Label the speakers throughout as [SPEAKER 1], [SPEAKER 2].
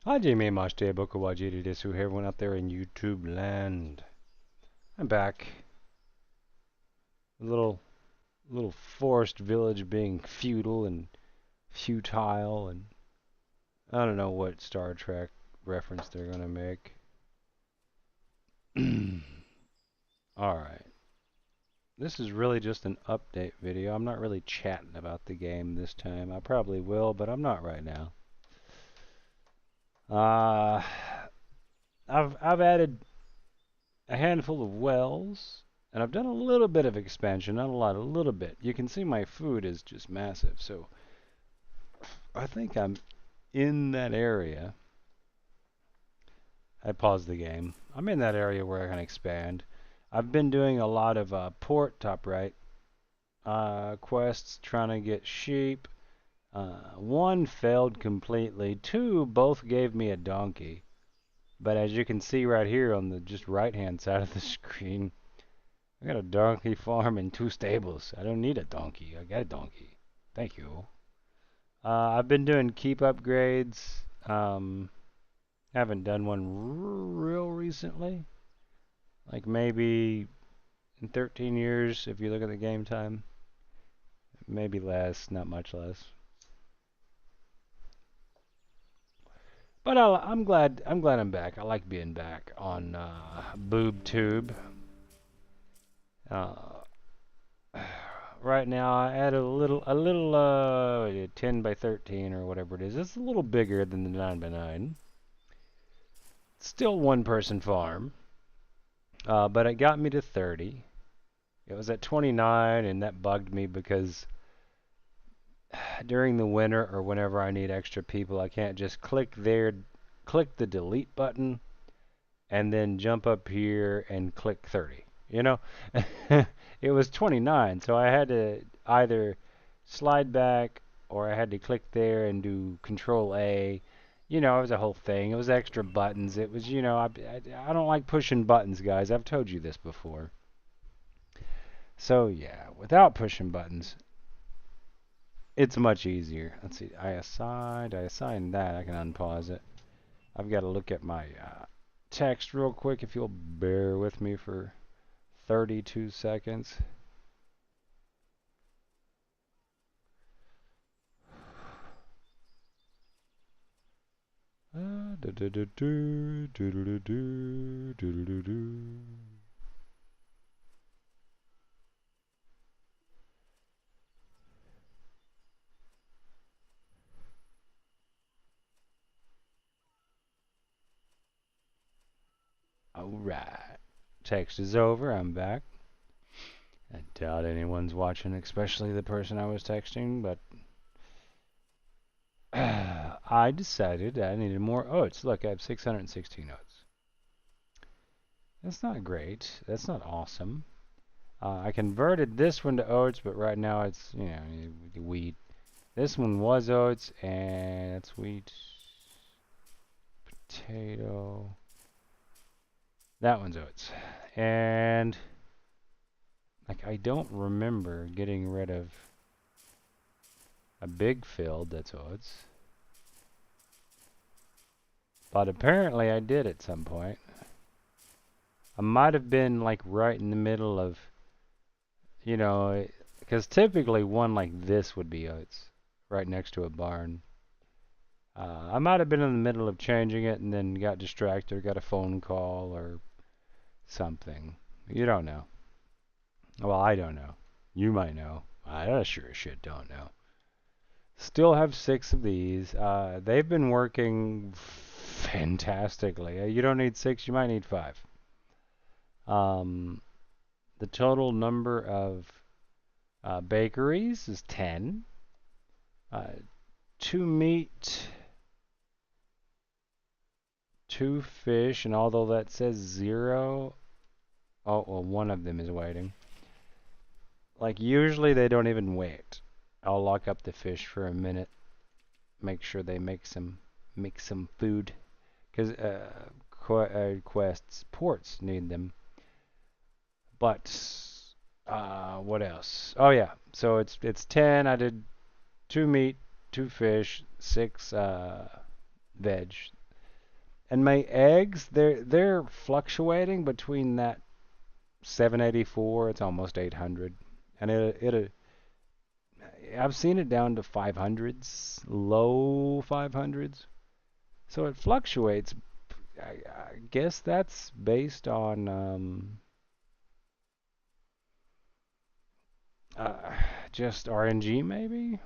[SPEAKER 1] Hajime Mashite Boku Wajiri desu. Hey everyone out there in YouTube land. I'm back. A little forest village being feudal and futile, and I don't know what Star Trek reference they're gonna make. Alright. This is really just an update video. I'm not really chatting about the game this time. I probably will, but I'm not right now. Uh, I've added a handful of wells, and I've done a little bit of expansion, not a lot, a little bit. You can see my food is just massive, so I think I'm in that area. I paused the game. I'm in that area where I can expand. I've been doing a lot of port, top right, quests, trying to get sheep. One failed completely. Two both gave me a donkey. But as you can see right here on the just right-hand side of the screen, I got a donkey farm and two stables. I don't need a donkey. I got a donkey. Thank you. I've been doing keep upgrades. Haven't done one real recently. Like maybe in 13 years, if you look at the game time. Maybe less, not much less. But I'm glad I'm back. I like being back on BoobTube. Uh, right now I add a little 10 by 13 or whatever it is. It's a little bigger than the 9 by 9. Still one person farm. But it got me to 30. It was at 29 and that bugged me because during the winter or whenever I need extra people, I can't just click the delete button and then jump up here and click 30. You know, it was 29, so I had to either slide back or I had to click there and do Control A. You know, it was a whole thing. It was extra buttons. It was, I don't like pushing buttons, guys. I've told you this before. So yeah, without pushing buttons, it's much easier. Let's see. I assign that. I can unpause it. I've got to look at my text real quick if you'll bear with me for 32 seconds. Alright. Text is over. I'm back. I doubt anyone's watching, especially the person I was texting, but I decided I needed more oats. Look, I have 616 oats. That's not great. That's not awesome. I converted this one to oats, but right now it's, wheat. This one was oats, and it's wheat. Potato. That one's oats. And, like, I don't remember getting rid of a big field that's oats. But apparently I did at some point. I might have been, like, right in the middle of, because typically one like this would be oats, right next to a barn. I might have been in the middle of changing it and then got distracted or got a phone call or something. You don't know. Well, I don't know. You might know. I sure as shit don't know. Still have 6 of these. They've been working fantastically. You don't need 6, you might need 5. The total number of bakeries is 10. 2 meat, 2 fish, and although that says 0, oh, well, one of them is waiting. Like, usually they don't even wait. I'll lock up the fish for a minute, make sure they make some food, because ports need them. But what else? Oh yeah, so it's 10. I did 2 meat, 2 fish, 6 veg. And my eggs, they're fluctuating between that 784, it's almost 800. And I've seen it down to 500s, low 500s. So it fluctuates. I guess that's based on just RNG maybe?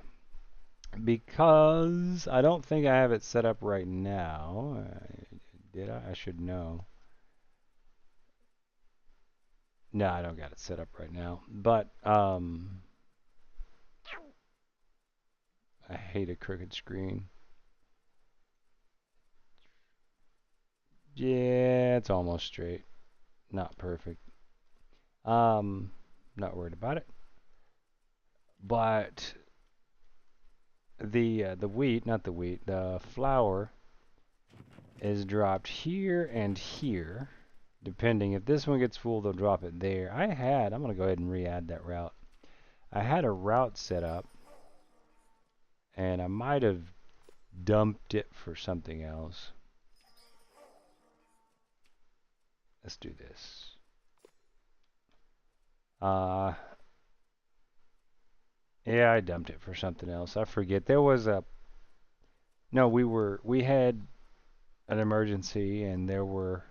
[SPEAKER 1] Because I don't think I have it set up right now. Did I? I should know. No, I don't got it set up right now. But I hate a crooked screen. Yeah, it's almost straight. Not perfect. Not worried about it. But the wheat, not the wheat, the flour is dropped here and here. Depending, if this one gets full, they'll drop it there. I'm gonna go ahead and re-add that route. I had a route set up, and I might have dumped it for something else. Let's do this. Yeah, I dumped it for something else. I forget. There was a no. We had an emergency, and there were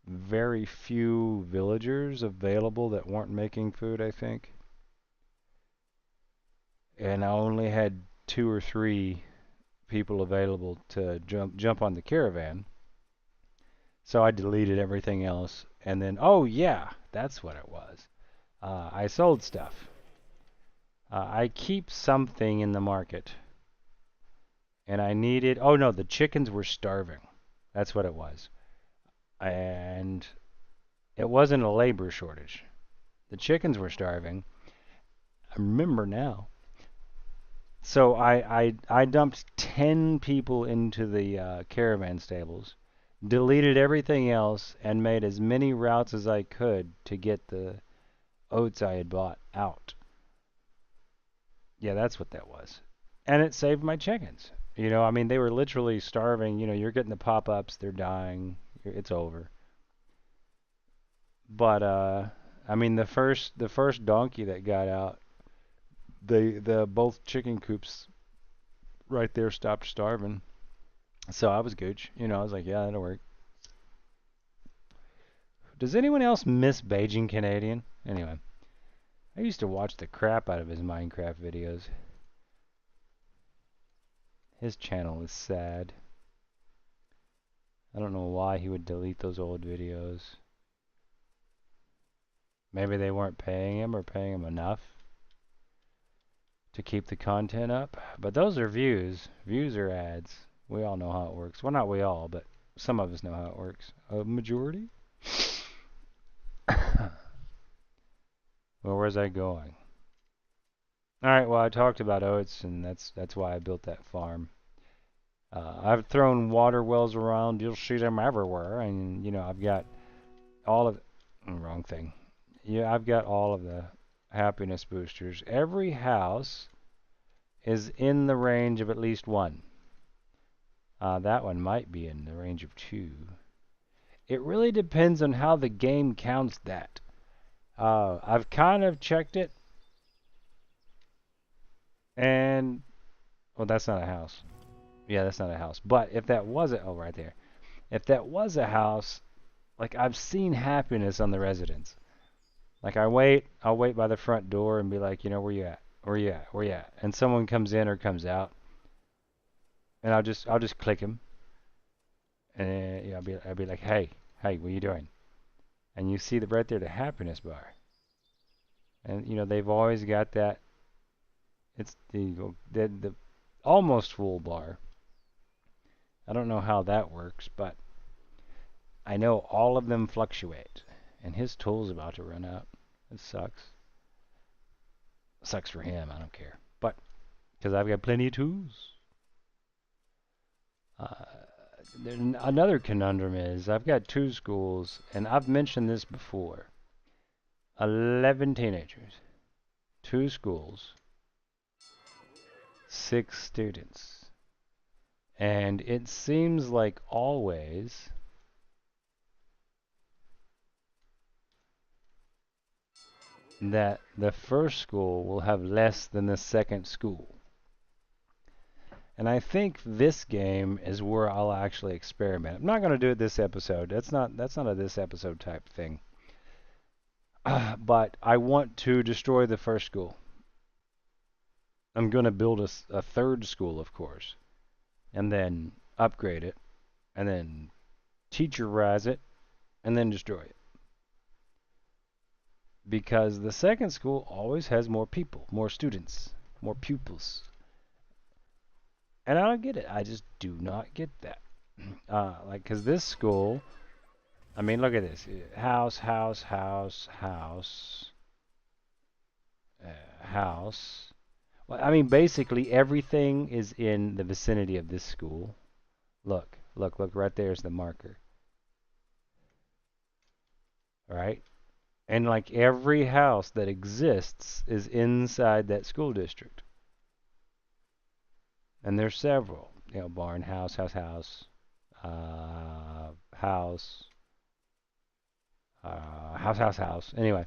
[SPEAKER 1] very few villagers available that weren't making food, I think. And I only had 2 or 3 people available to jump on the caravan. So I deleted everything else. And then, oh yeah, that's what it was. I sold stuff. I keep something in the market. And I needed, oh no, the chickens were starving. That's what it was. And it wasn't a labor shortage. The chickens were starving. I remember now. So I dumped 10 people into the caravan stables, deleted everything else, and made as many routes as I could to get the oats I had bought out. Yeah, that's what that was. And it saved my chickens. You know, I mean, they were literally starving. You know, you're getting the pop-ups, they're dying, it's over. But I mean, the first donkey that got out, the both chicken coops right there stopped starving. So I was gooch. You know, I was like, yeah, that'll work. Does anyone else miss Beijing Canadian? Anyway, I used to watch the crap out of his Minecraft videos. His channel is sad. I don't know why he would delete those old videos. Maybe they weren't paying him or paying him enough to keep the content up. But those are views. Views are ads. We all know how it works. Well, not we all, but some of us know how it works. A majority? Well, where's that going? Alright, well, I talked about oats, and that's why I built that farm. I've thrown water wells around. You'll see them everywhere. And, you know, I've got all of... Wrong thing. Yeah, I've got all of the happiness boosters. Every house is in the range of at least 1. That one might be in the range of 2. It really depends on how the game counts that. I've kind of checked it. And... Well, that's not a house. Yeah, that's not a house. But if that was a... Oh, right there. If that was a house, like, I've seen happiness on the residents. Like, I'll wait by the front door and be like, you know, where you at? Where you at? Where you at? And someone comes in or comes out, and I'll just click him, and yeah, I'll be like, hey, what you doing? And you see right there the happiness bar, and you know they've always got that. It's the almost full bar. I don't know how that works, but I know all of them fluctuate. And his tool's about to run out. It sucks. Sucks for him. I don't care. But because I've got plenty of tools. Another conundrum is I've got 2 schools, and I've mentioned this before. 11 teenagers, 2 schools, 6 students. And it seems like always that the first school will have less than the second school. And I think this game is where I'll actually experiment. I'm not going to do it this episode. That's not a this episode type thing. But I want to destroy the first school. I'm going to build a third school, of course, and then upgrade it, and then teacherize it, and then destroy it. Because the second school always has more people, more students, more pupils. And I don't get it. I just do not get that. Because this school, I mean, look at this. House, house, house, house, house. Well, I mean, basically everything is in the vicinity of this school. Look, look, look, right there's the marker. Right? And like every house that exists is inside that school district. And there's several. You know, barn, house, house, house, house, house, house, house. Anyway,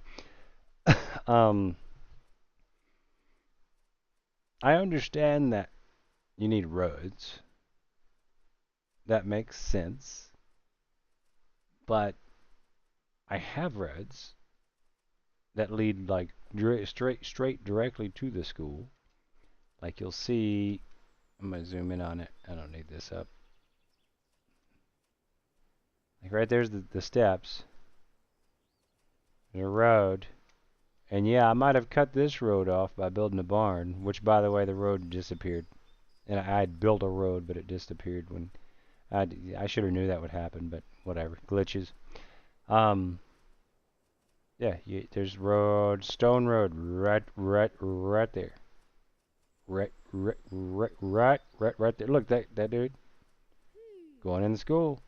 [SPEAKER 1] um, I understand that you need roads. That makes sense. But I have roads that lead like straight directly to the school. Like you'll see, I'm gonna zoom in on it. I don't need this up. Like right there's the steps. There's a road. And yeah, I might have cut this road off by building a barn, which by the way, the road disappeared. And I had built a road, but it disappeared when I should have knew that would happen, but whatever, glitches. Um, yeah, there's road, stone road, right there, right there. Look, that dude going in the school.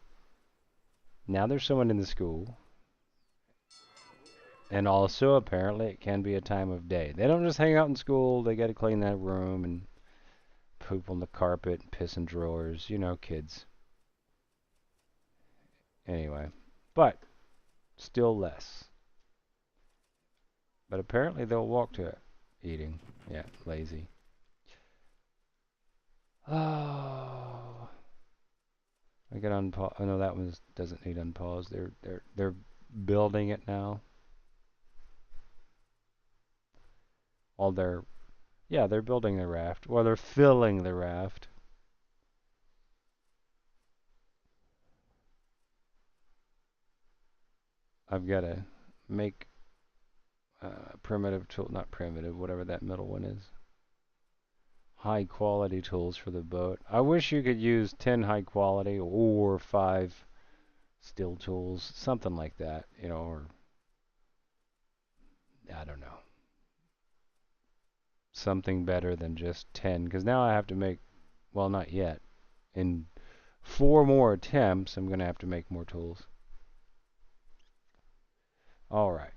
[SPEAKER 1] Now there's someone in the school. And also, apparently, it can be a time of day. They don't just hang out in school. They got to clean that room and poop on the carpet, piss in drawers. You know, kids. Anyway, but still less. But apparently, they'll walk to it. Eating. Yeah, lazy. Oh, I get unpause. Oh no, that one doesn't need unpause. They're building it now. All their Yeah, they're building the raft. Well, they're filling the raft. I've got to make primitive tool, not primitive, whatever that middle one is. High quality tools for the boat. I wish you could use 10 high quality or 5 steel tools, something like that, you know, or I don't know. Something better than just 10, because now I have to make, well, not yet. In 4 more attempts, I'm going to have to make more tools. Alright.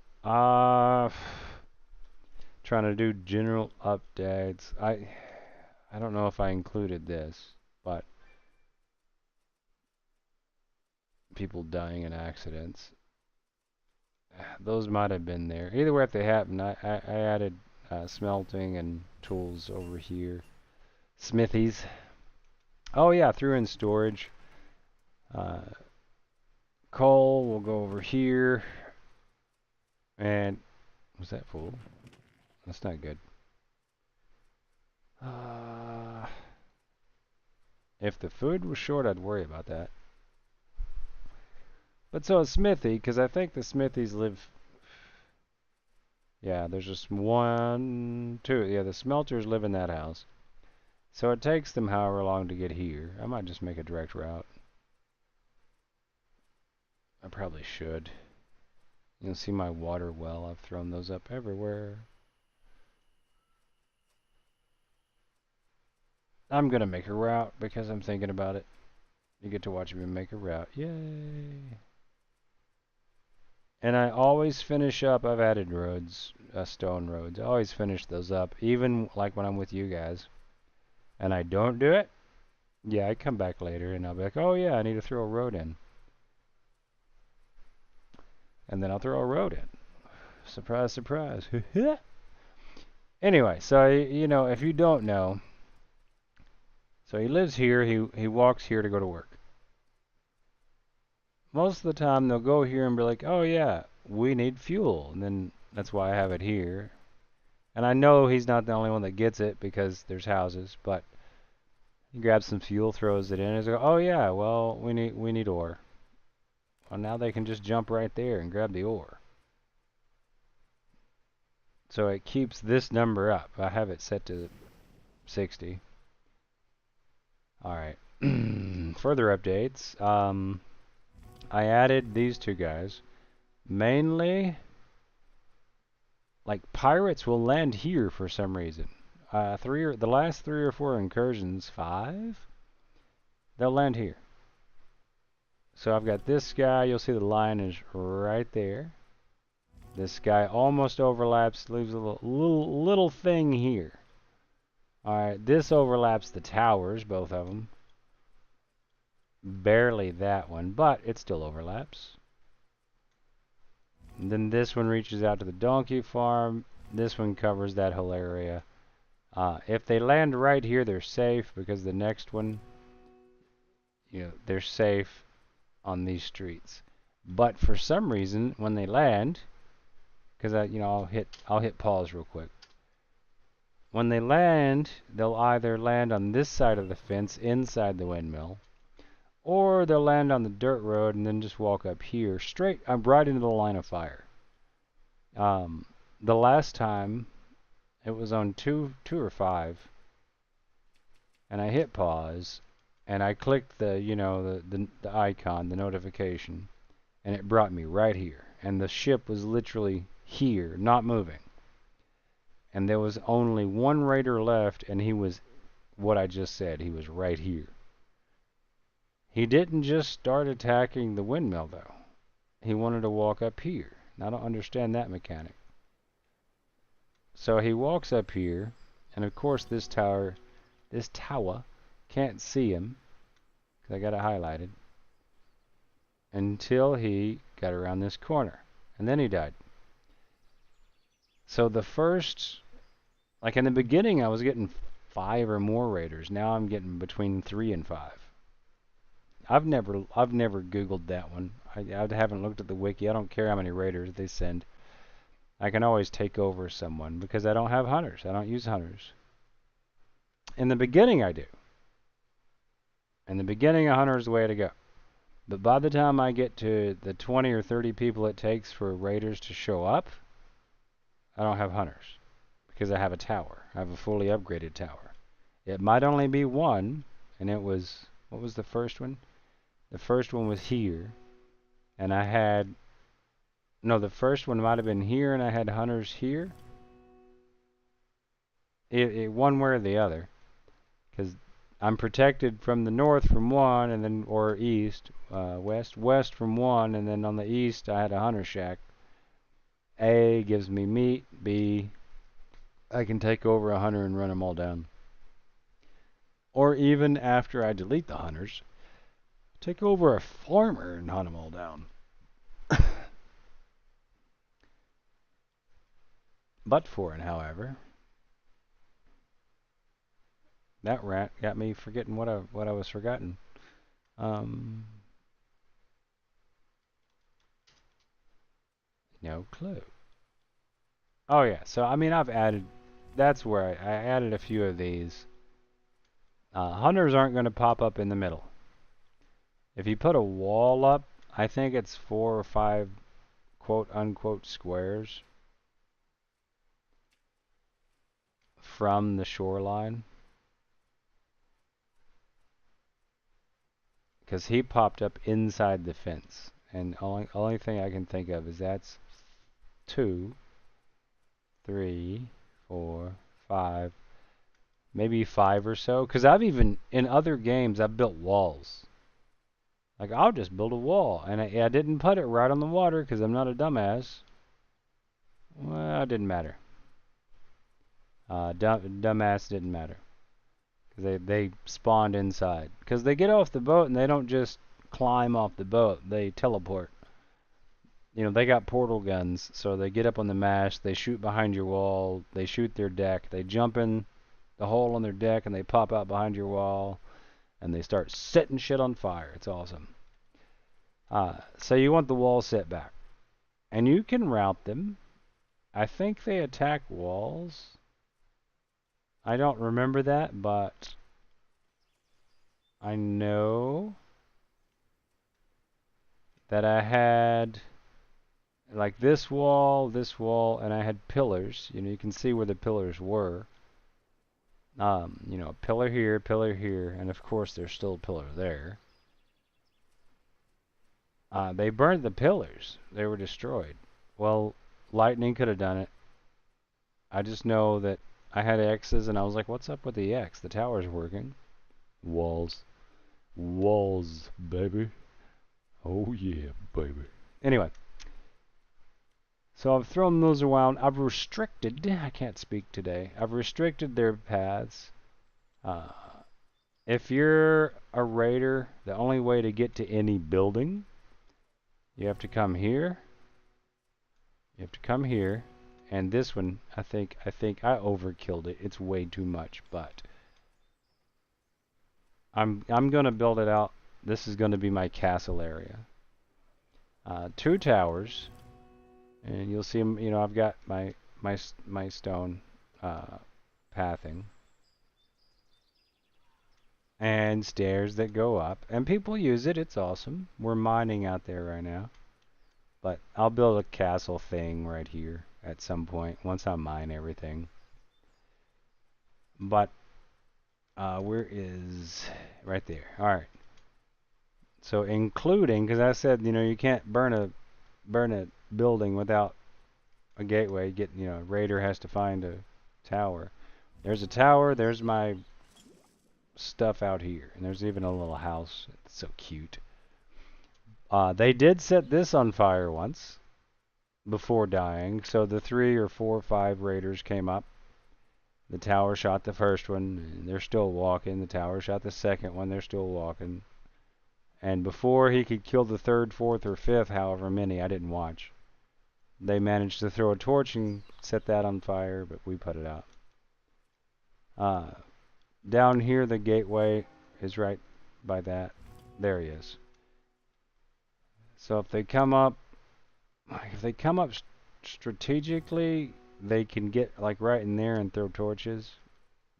[SPEAKER 1] Trying to do general updates. I don't know if I included this, but people dying in accidents. Those might have been there. Either way, if they happened, I added smelting and tools over here. Smithies. Oh yeah, threw in storage. Coal will go over here. And was that full? That's not good. If the food was short, I'd worry about that. But so a smithy, because I think the smithies live. Yeah, there's just 1, 2. Yeah, the smelters live in that house. So it takes them however long to get here. I might just make a direct route. I probably should. You'll see my water well. I've thrown those up everywhere. I'm going to make a route because I'm thinking about it. You get to watch me make a route. Yay! And I always finish up. I've added roads, stone roads. I always finish those up, even like when I'm with you guys. And I don't do it. Yeah, I come back later and I'll be like, oh yeah, I need to throw a road in. And then I'll throw a road in. Surprise, surprise. Anyway, so, you know, if you don't know, so he lives here, he walks here to go to work. Most of the time they'll go here and be like, oh yeah, we need fuel. And then that's why I have it here. And I know he's not the only one that gets it because there's houses, but he grabs some fuel, throws it in, and he's like, oh yeah, well, we need ore. Well, now they can just jump right there and grab the ore. So it keeps this number up. I have it set to 60. Alright. Further updates. I added these two guys. Mainly, like, pirates will land here for some reason. The last 3 or 4 incursions, 5, they'll land here. So I've got this guy. You'll see the line is right there. This guy almost overlaps, leaves a little thing here. Alright, this overlaps the towers, both of them. Barely that one, but it still overlaps. And then this one reaches out to the donkey farm. This one covers that whole area. If they land right here, they're safe because the next one, you know, they're safe on these streets. But for some reason, when they land, because I'll hit pause real quick. When they land, they'll either land on this side of the fence inside the windmill, or they'll land on the dirt road and then just walk up here straight. I'm right into the line of fire. The last time it was on 2 or 5, and I hit pause, and I clicked the icon, the notification, and it brought me right here. And the ship was literally here, not moving. And there was only one raider left, and he was what I just said. He was right here. He didn't just start attacking the windmill, though. He wanted to walk up here. I don't understand that mechanic. So he walks up here, and of course this tower can't see him, because I got it highlighted, until he got around this corner. And then he died. So the first, like in the beginning I was getting 5 or more raiders. Now I'm getting between 3 and 5. I've never Googled that one. I haven't looked at the wiki. I don't care how many raiders they send. I can always take over someone because I don't have hunters. I don't use hunters. In the beginning I do. In the beginning, a hunter is the way to go. But by the time I get to the 20 or 30 people it takes for raiders to show up, I don't have hunters because I have a tower. I have a fully upgraded tower. It might only be one, and it was, what was the first one? The first one was here, and I had, no, the first one might have been here, and I had hunters here. One way or the other, because I'm protected from the north from one, and then, or east, west from one, and then on the east I had a hunter shack. A gives me meat. B, I can take over a hunter and run them all down. Or even after I delete the hunters, take over a farmer and hunt them all down. But for it, however, that rat got me forgetting what I was forgetting. No clue. Oh yeah, so I mean I've added, that's where I added a few of these. Hunters aren't going to pop up in the middle. If you put a wall up, I think it's 4 or 5 quote unquote squares from the shoreline. Because he popped up inside the fence. And only thing I can think of is that's 2, 3, 4, 5, maybe 5 or so. Because I've even, in other games, I've built walls. Like, I'll just build a wall. And I didn't put it right on the water because I'm not a dumbass. Well, it didn't matter. Dumbass didn't matter. They spawned inside. Because they get off the boat and they don't just climb off the boat. They teleport. You know, they got portal guns, so they get up on the mast, they shoot behind your wall, they shoot their deck, they jump in the hole on their deck and they pop out behind your wall, and they start setting shit on fire. It's awesome. So you want the wall set back. And you can route them. I think they attack walls. I don't remember that, but I know that I had like this wall, and I had pillars. You know, you can see where the pillars were. You know, pillar here, and of course there's still a pillar there. They burned the pillars. They were destroyed. Well, lightning could have done it. I just know that I had X's and I was like, what's up with the X? The tower's working. Walls. Walls, baby. Oh yeah, baby. Anyway. So I've thrown those around. I've restricted, I can't speak today. I've restricted their paths. If you're a raider, the only way to get to any building, you have to come here. You have to come here. And this one, I think I overkilled it. It's way too much, but I'm gonna build it out. This is gonna be my castle area. 2 towers, and you'll see them. You know, I've got my stone pathing and stairs that go up, and people use it. It's awesome. We're mining out there right now, but I'll build a castle thing right here at some point once I mine everything. But where is right there? All right. So including, because I said, you know, you can't burn a building without a gateway. Raider has to find a tower. There's a tower. There's my stuff out here, and there's even a little house. It's so cute. They did set this on fire once before dying. So the 3 or 4 or 5 raiders came up. The tower shot the first one, and they're still walking. The tower shot the second one, they're still walking. And before he could kill the 3rd, 4th, or 5th, however many, I didn't watch, they managed to throw a torch and set that on fire, but we put it out. Down here, the gateway is right by that. There he is. So if they come up strategically, they can get like right in there and throw torches,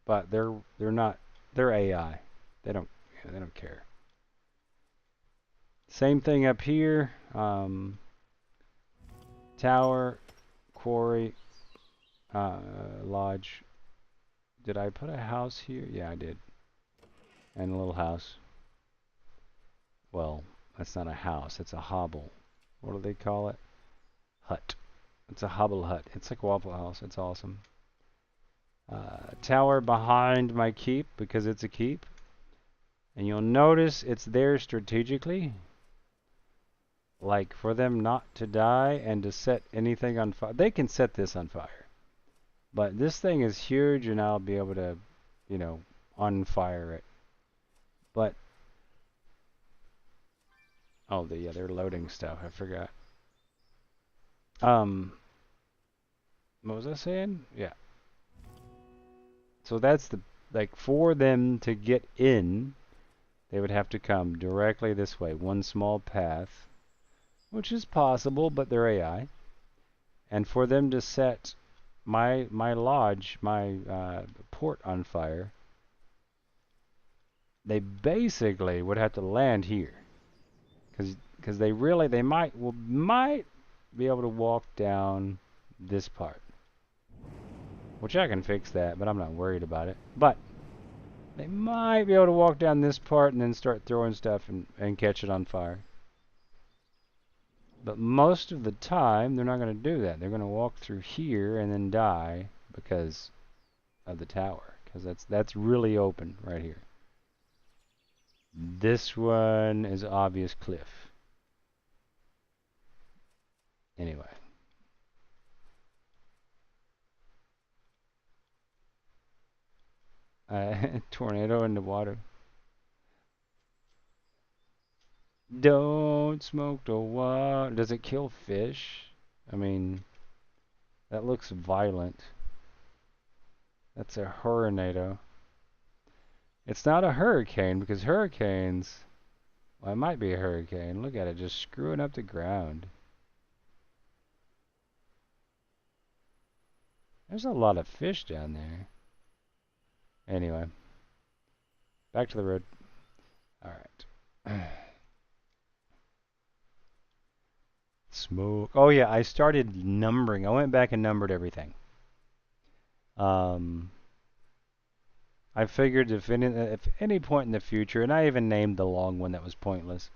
[SPEAKER 1] but they're not. They're AI. They don't care. Same thing up here. Tower, quarry, lodge. Did I put a house here? Yeah, I did. And a little house. Well, that's not a house. It's a hobble. What do they call it? Hut. It's a hobble hut. It's like Waffle House. It's awesome. Tower behind my keep because it's a keep. And you'll notice it's there strategically. Like for them not to die and to set anything on fire. They can set this on fire. But this thing is huge and I'll be able to, you know, unfire it. But, oh, they're loading stuff. I forgot. What was I saying? Yeah. So that's like for them to get in, they would have to come directly this way. One small path, which is possible, but they're AI. And for them to set my lodge, my port on fire, they basically would have to land here, because they might be able to walk down this part, which I can fix that, but I'm not worried about it. But they might be able to walk down this part and then start throwing stuff and catch it on fire. But most of the time, they're not going to do that. They're going to walk through here and then die because of the tower, because that's really open right here. This one is obvious cliff. Anyway. Tornado in the water. Don't smoke the water. Does it kill fish? I mean, that looks violent. That's a hurricane. It's not a hurricane because hurricanes. Well, it might be a hurricane. Look at it just screwing up the ground. There's a lot of fish down there. Anyway, back to the road. Alright. Smoke. Oh yeah, I started numbering. I went back and numbered everything. I figured if any point in the future, and I even named the long one that was pointless.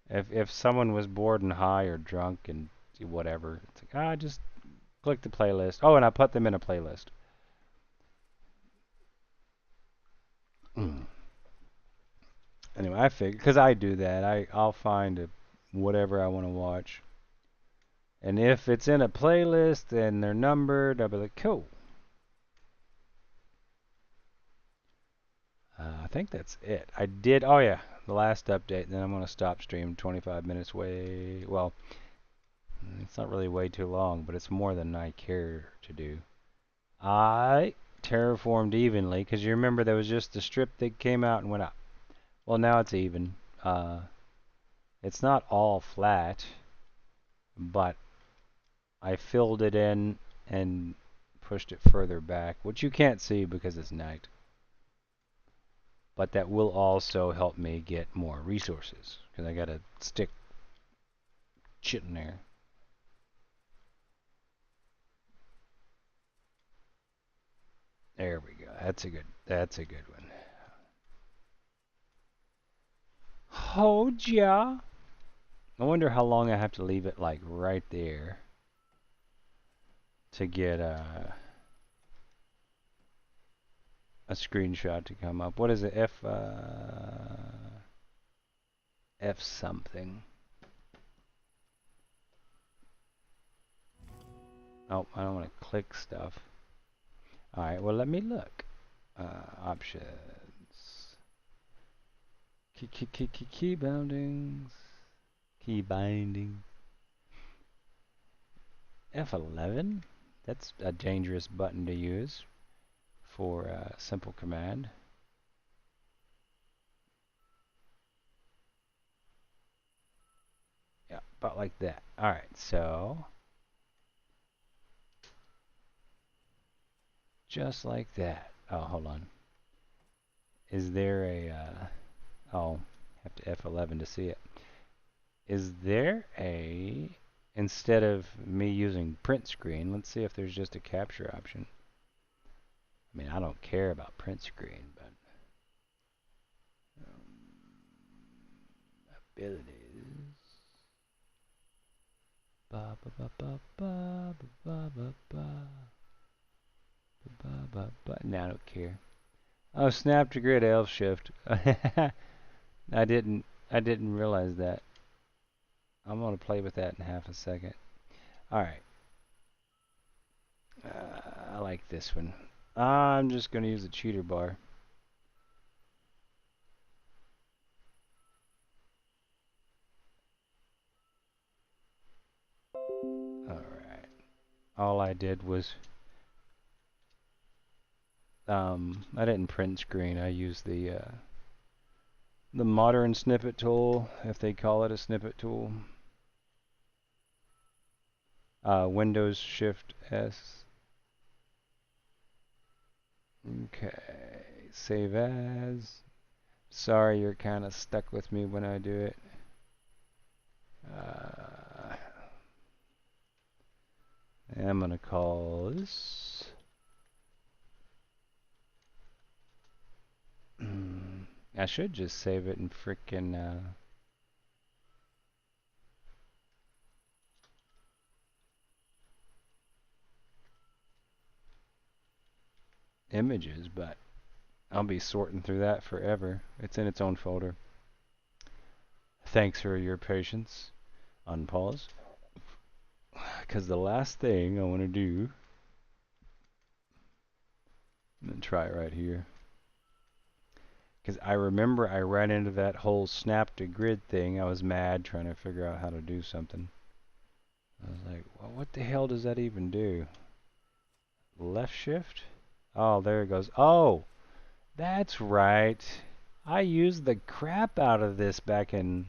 [SPEAKER 1] If someone was bored and high or drunk and whatever, it's like, just click the playlist. Oh, and I put them in a playlist. Anyway, I figured, because I do that, I'll find whatever I want to watch. And if it's in a playlist and they're numbered, I'll be like, cool. I think that's it. I did, oh yeah, the last update, then I'm going to stop stream 25 minutes way, well, it's not really way too long, but it's more than I care to do. I terraformed evenly, because you remember there was just a strip that came out and went up. Well, now it's even. It's not all flat, but I filled it in and pushed it further back, which you can't see because it's night. But that will also help me get more resources, because I gotta stick shit in there. There we go. That's a good one. Oh yeah. I wonder how long I have to leave it like right there to get a screenshot to come up. What is it? F something. Oh, I don't want to click stuff. Alright, well let me look. Options. Key boundings. Key binding. F11? That's a dangerous button to use for a simple command. Yeah, about like that. Alright, so just like that. Oh, hold on. Is there a oh, have to F11 to see it. Is there a, instead of me using print screen, let's see if there's just a capture option. I mean, I don't care about print screen, but abilities. Ba ba ba ba ba ba ba ba ba ba ba. Nah, I don't care. Oh, snap to grid elf shift. I didn't realize that. I'm gonna play with that in half a second. All right. I like this one. I'm just gonna use the cheater bar. Alright. All I did was I didn't print screen. I used the modern snippet tool, if they call it a snippet tool. Windows Shift S. Okay. Save as. Sorry, you're kind of stuck with me when I do it. I'm gonna call this. I should just save it in frickin' images, but I'll be sorting through that forever. It's in its own folder. Thanks for your patience. Unpause. Because the last thing I want to do, I'm going to try it right here. Because I remember I ran into that whole snap to grid thing. I was mad trying to figure out how to do something. I was like, well, what the hell does that even do? Left shift? Oh, there it goes. Oh, that's right. I used the crap out of this back in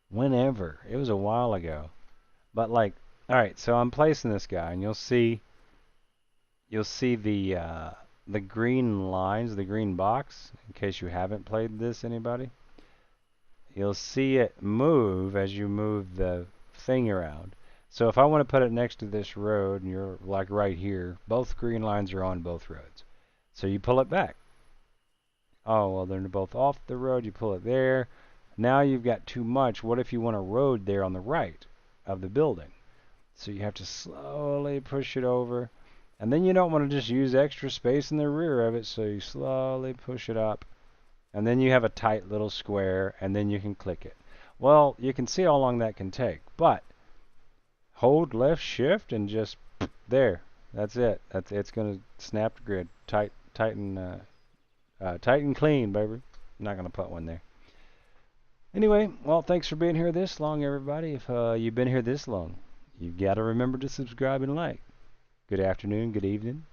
[SPEAKER 1] whenever. It was a while ago. But like, all right, so I'm placing this guy, and you'll see the green lines, the green box. In case you haven't played this, anybody, you'll see it move as you move the thing around. So if I want to put it next to this road, and you're like right here, both green lines are on both roads. So you pull it back. Oh, well, they're both off the road. You pull it there. Now you've got too much. What if you want a road there on the right of the building? So you have to slowly push it over. And then you don't want to just use extra space in the rear of it, so you slowly push it up. And then you have a tight little square, and then you can click it. Well, you can see how long that can take. But hold left shift and just there. That's it. It's going to snap the grid. Tighten clean, baby. I'm not going to put one there. Anyway, well, thanks for being here this long, everybody. If you've been here this long, you've got to remember to subscribe and like. Good afternoon, good evening,